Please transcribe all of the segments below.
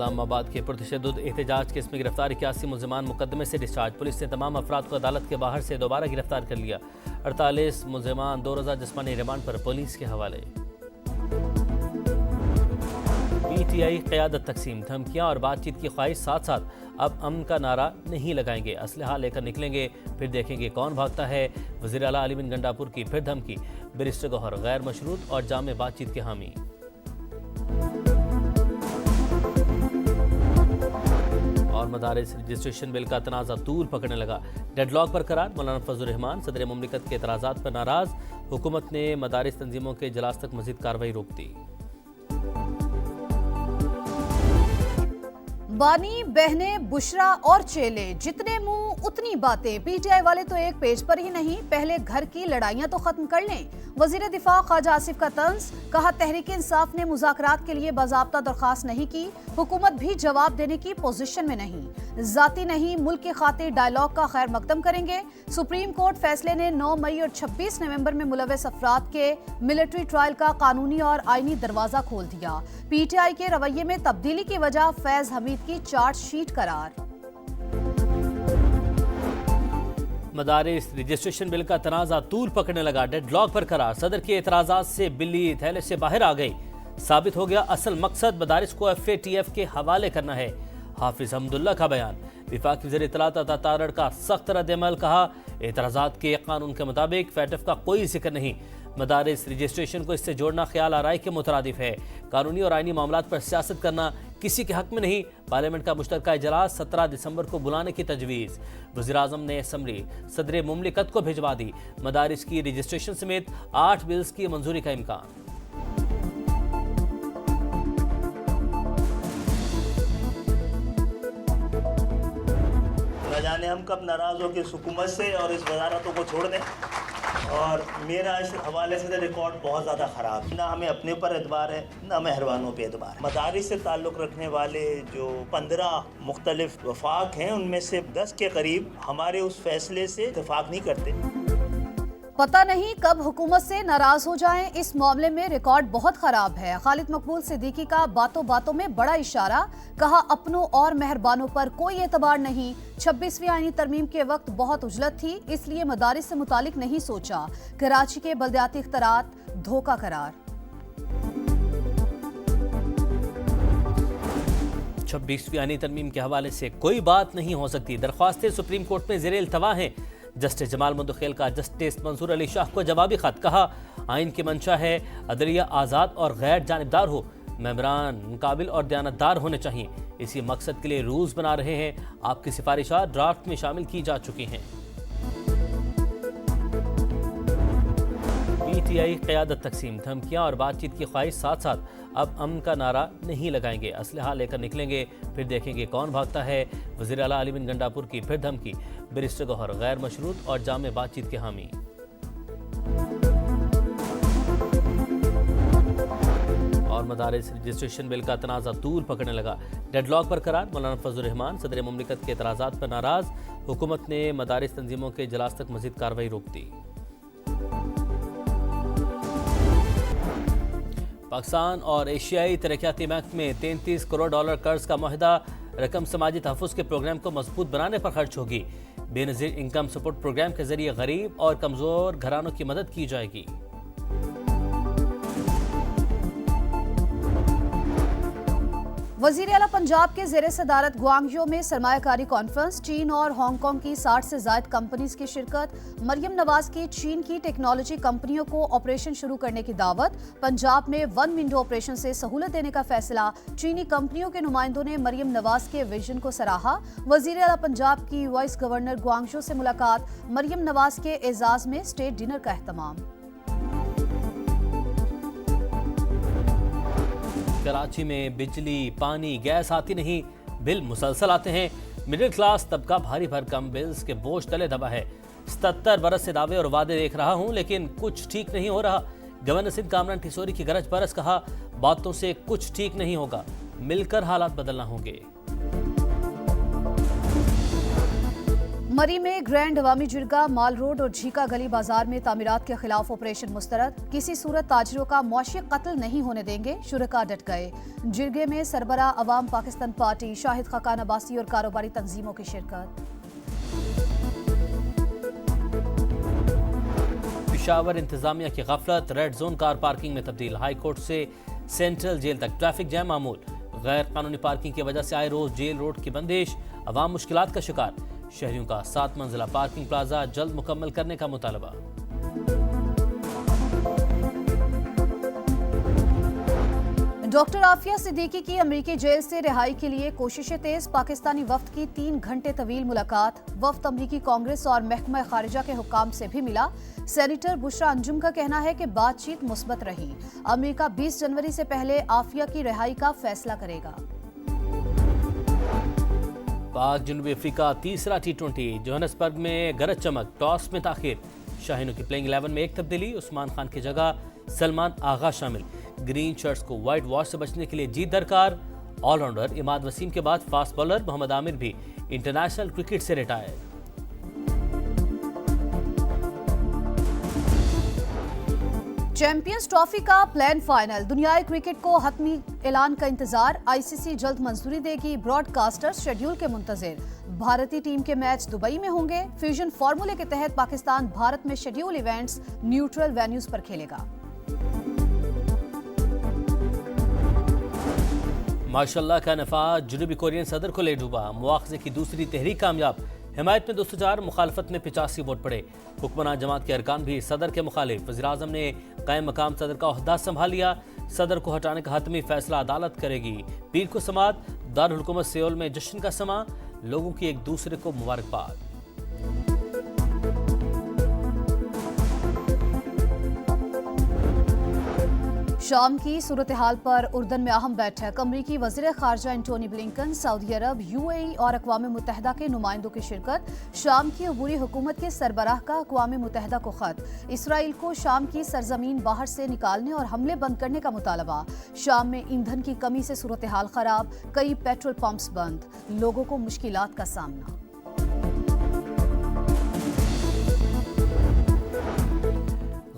इस्लामाबाद के पुरतशद्दुद एहतजाज केस में गिरफ्तार 81 मुलजमान मुकदमे से डिस्चार्ज। पुलिस ने तमाम अफराद को अदालत के बाहर से दोबारा गिरफ्तार कर लिया। 48 मुलजमान 2 रोज़ा जिस्मानी रिमांड पर पुलिस के हवाले। PTI क़यादत तकसीम, धमकियां और बातचीत की ख्वाहिश साथ साथ अब अमन का नारा नहीं लगाएंगे, असलहा लेकर निकलेंगे, फिर देखेंगे कौन भागता है। वज़ीर आला अली बिन गंडापुर की फिर धमकी। बैरिस्टर गौहर गैर मशरूत और जामे बातचीत के हामी। और मदारिस रजिस्ट्रेशन बिल का तनाज़ा तूल पकड़ने लगा। डेडलॉक पर करार। मौलाना फजल रहमान सदर मुमलिकत के एतराज़ात पर नाराज़। हुकूमत ने मदारिस तंजीमों के इजलास तक मज़ीद कार्रवाई रोक दी। बानी, बहने, बुशरा और चेले, जितने मुंह उतनी बातें। PTI वाले तो एक पेज पर ही नहीं, पहले घर की लड़ाइयां तो खत्म कर लें। वजीर दिफा ख्वाजा आसिफ का तंज। कहा, तहरीक इंसाफ ने मुज़ाकरात के लिए बाज़ाब्ता दरख्वास्त नहीं की, हुकूमत भी जवाब देने की पोजीशन में नहीं। जाती नहीं, मुल्क की खातिर डायलॉग का खैर मकदम करेंगे। सुप्रीम कोर्ट फैसले ने 9 मई और 26 नवंबर में मुलव्वस अफराद के मिलिट्री ट्रायल का कानूनी और आईनी दरवाजा खोल दिया। PTI के रवैये में तब्दीली की वजह फैज हमीद की चार्जशीट करार। मदारिस रजिस्ट्रेशन बिल का तनाज़ा तूल पकड़ने लगा। डेडलॉक पर करार। सदर के एतराज़ात से बिल्ली थैले से बाहर आ गई। साबित हो गया असल मकसद मदारिस को FATF के हवाले करना है। हाफिज हमदुल्ला का बयान। विफाकी वज़ीर इत्तलात अता तारड़ का सख्त रद्द-ए-अमल। कहा, एतराज़ात के कानून के मुताबिक FATF का कोई जिक्र नहीं। मदारिस रजिस्ट्रेशन को इससे जोड़ना ख्याल आराई के मुतरादिफ है। कानूनी और आईनी मामलात पर सियासत करना किसी के हक में नहीं। पार्लियामेंट का मुश्तरका इजलास 17 दिसंबर को बुलाने की तजवीज़। वज़ीर आज़म ने असम्बली सदर मुमलिकत को भिजवा दी। मदारिस की रजिस्ट्रेशन समेत 8 बिल्स की मंजूरी का इम्कान। न जाने हम कब नाराज़ हो के हुकूमत से और इस वजारतों को छोड़ दें। और मेरा इस हवाले से रिकॉर्ड बहुत ज़्यादा ख़राब, ना हमें अपने पर एतबार है ना मेहरबानों पे एतबार है। मदारिस से ताल्लुक़ रखने वाले जो 15 मुख्तलिफ वफाक हैं, उनमें से 10 के करीब हमारे उस फैसले से इत्तेफाक नहीं करते। पता नहीं कब हुकूमत से नाराज हो जाएं। इस मामले में रिकॉर्ड बहुत खराब है। खालिद मकबूल सिद्दीकी का बातों बातों में बड़ा इशारा। कहा, अपनों और मेहरबानों पर कोई एतबार नहीं। 26वीं आईनी तरमीम के वक्त बहुत उजलत थी, इसलिए मदारिस से मुतालिक नहीं सोचा। कराची के बल्दियाती इख्तियारात धोखा करार। 26वीं आईनी तरमीम के हवाले से कोई बात नहीं हो सकती। दरख्वास्तें सुप्रीम कोर्ट में ज़ेर इल्तवा हैं। जस्टिस जमाल मुंतखिल का जस्टिस मंसूर अली शाह को जवाबी खत। कहा, आइन की मंशा है अदलिया आज़ाद और गैर जानिबदार हो, मेंबरान काबिल और दयानतदार होने चाहिए। इसी मकसद के लिए रूल्स बना रहे हैं। आपकी सिफारिशात ड्राफ्ट में शामिल की जा चुकी हैं। PTI क़यादत तकसीम, धमकियां और बातचीत की ख्वाहिश साथ साथ अब अमन का नारा नहीं लगाएंगे, असलहा लेकर निकलेंगे, फिर देखेंगे कौन भागता है। वज़ीर आला अली बिन गंडापुर की फिर धमकी। बैरिस्टर गौहर गैर मशरूत और जामे बातचीत के हामी। और मदारिस रजिस्ट्रेशन बिल का तनाज़ा तूल पकड़ने लगा। डेडलॉक पर करार। मौलाना फजल रहमान सदर मुमलिकत के एतराज़ात पर नाराज़। हुकूमत ने मदारिस तंजीमों के इजलास तक मज़ीद कार्रवाई रोक दी। पाकिस्तान और एशियाई तरक्याती बैंक में $33 करोड़ कर्ज का मुआहदा। रकम समाजी तहफ़्फ़ुज़ के प्रोग्राम को मजबूत बनाने पर खर्च होगी। बेनज़ीर इनकम सपोर्ट प्रोग्राम के जरिए गरीब और कमज़ोर घरानों की मदद की जाएगी। वज़ीर आला पंजाब के ज़ेरे सदारत ग्वांगझो में सरमायाकारी कॉन्फ्रेंस। चीन और हांगकांग की 60 से ज़ायद कंपनीज की शिरकत। मरियम नवाज की चीन की टेक्नोलॉजी कंपनियों को ऑपरेशन शुरू करने की दावत। पंजाब में 1 विंडो ऑपरेशन से सहूलत देने का फैसला। चीनी कंपनियों के नुमाइंदों ने मरियम नवाज के विजन को सराहा। वज़ीर आला पंजाब की वाइस गवर्नर ग्वांगझो से मुलाकात। मरियम नवाज के एजाज में स्टेट डिनर का एहतमाम। कराची में बिजली, पानी, गैस आती नहीं, बिल मुसलसल आते हैं। मिडिल क्लास तबका भारी भरकम बिल्स के बोझ तले दबा है। 77 बरस से दावे और वादे देख रहा हूं, लेकिन कुछ ठीक नहीं हो रहा। गवर्नर सिंध कामरान ठिसोरी की गरज बरस। कहा, बातों से कुछ ठीक नहीं होगा, मिलकर हालात बदलना होंगे। मरी में ग्रैंड अवामी जिरगा माल रोड और झीका गली बाजार में तामीरात के खिलाफ ऑपरेशन मुस्तरद। किसी सूरत ताजिरों का मौशी कत्ल नहीं होने देंगे, शुरका डट गए। जिरगे में सरबरा अवाम पाकिस्तान पार्टी, शाहिद खाकान अब्बासी और कारोबारी तंजीमों की शिरकत। पेशावर इंतजामिया की गफलत, रेड जोन कार पार्किंग में तब्दील। हाई कोर्ट से सेंट्रल जेल तक ट्रैफिक जैम मामूल। गैर कानूनी पार्किंग की वजह से आए रोज जेल रोड की बंदिश, अवाम मुश्किलात का शिकार। शहरियों का 7 मंजिला पार्किंग प्लाजा जल्द मुकम्मल करने का मुतालबा। डॉक्टर आफिया सिद्दीकी की अमेरिकी जेल से रिहाई के लिए कोशिशें तेज। पाकिस्तानी वफ्द की 3 घंटे तवील मुलाकात। वफ्द अमेरिकी कांग्रेस और महकमा खारिजा के हुक्काम से भी मिला। सेनेटर बुशरा अंजुम का कहना है कि बातचीत मुस्बत रही। अमेरिका 20 जनवरी से पहले आफिया की रिहाई का फैसला करेगा। पाक जनूबी अफ्रीका तीसरा T20, जोहान्सबर्ग में गरज चमक, टॉस में ताखिर। शाहीनों की प्लेइंग 11 में एक तब्दीली, उस्मान खान की जगह सलमान आगा शामिल। ग्रीन शर्ट्स को व्हाइट वॉश से बचने के लिए जीत दरकार। ऑलराउंडर इमाद वसीम के बाद फास्ट बॉलर मोहम्मद आमिर भी इंटरनेशनल क्रिकेट से रिटायर। चैंपियंस ट्रॉफी का प्लान फाइनल, दुनियाई क्रिकेट को हतमी ऐलान का इंतजार। आईसीसी जल्द मंजूरी देगी, ब्रॉडकास्टर्स शेड्यूल के मुंतजिर। भारतीय टीम के मैच दुबई में होंगे। फ्यूजन फार्मूले के तहत पाकिस्तान भारत में शेड्यूल इवेंट्स न्यूट्रल वेन्यूज पर खेलेगा। माशाल्लाह का नफाज जनूबी कोरियन सदर को ले डूबा। मुआवजे की दूसरी तहरीक कामयाब। हिमायत में 204, मुखालफत में 85 वोट पड़े। हुक्मरान जमात के अरकान भी सदर के मुखालिफ। वज़ीर-ए-आज़म ने कायम मकाम सदर का ओहदा संभाल लिया। सदर को हटाने का हतमी फैसला अदालत करेगी। पीर को समात, दारुल हुकूमत सियोल में जश्न का समा। लोगों की एक दूसरे को मुबारकबाद। शाम की सूरत हाल पर उर्दन में अहम बैठक। अमरीकी वज़ीर ख़ारजा एंटोनी ब्लिंकन, सऊदी अरब, UAE और अक़वाम मुत्तहिदा के नुमाइंदों की शिरकत। शाम की अबूरी हुकूमत के सरबराह का अक़वाम मुत्तहिदा को ख़त। इसराइल को शाम की सरजमीन बाहर से निकालने और हमले बंद करने का मुतालबा। शाम में ईंधन की कमी से सूरत हाल ख़राब, कई पेट्रोल पंप्स बंद। लोगों को मुश्किलात का सामना।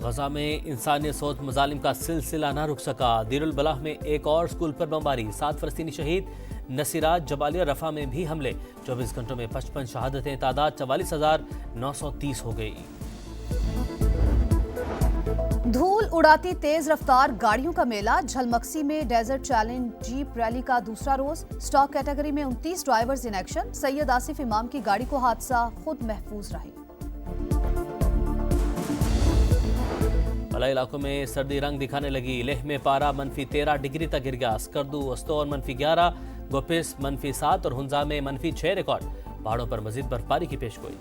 गजा में इंसानियत सोच मजालिम का सिलसिला न रुक सका। दीरुल बलाह में एक और स्कूल पर बमबारी, 7 फ़लस्तीनी शहीद। नसीरात, जबालिया, रफा में भी हमले। 24 घंटों में 55 शहादतें, तादाद 44,930 हो गई। धूल उड़ाती तेज रफ्तार गाड़ियों का मेला। झलमक्सी में डेजर्ट चैलेंज जीप रैली का दूसरा रोज। स्टॉक कैटेगरी में 29 drivers in action. Syed Asif इमाम की गाड़ी को हादसा, खुद महफूज रही। बला इलाकों में सर्दी रंग दिखाने लगी। लेह में पारा -13 डिग्री तक गिर गया। स्कर्दू, अस्तौर -11, गोपिस -7 और हुंजा में -6 रिकॉर्ड। पहाड़ों पर मजीद बर्फबारी की पेशगोई।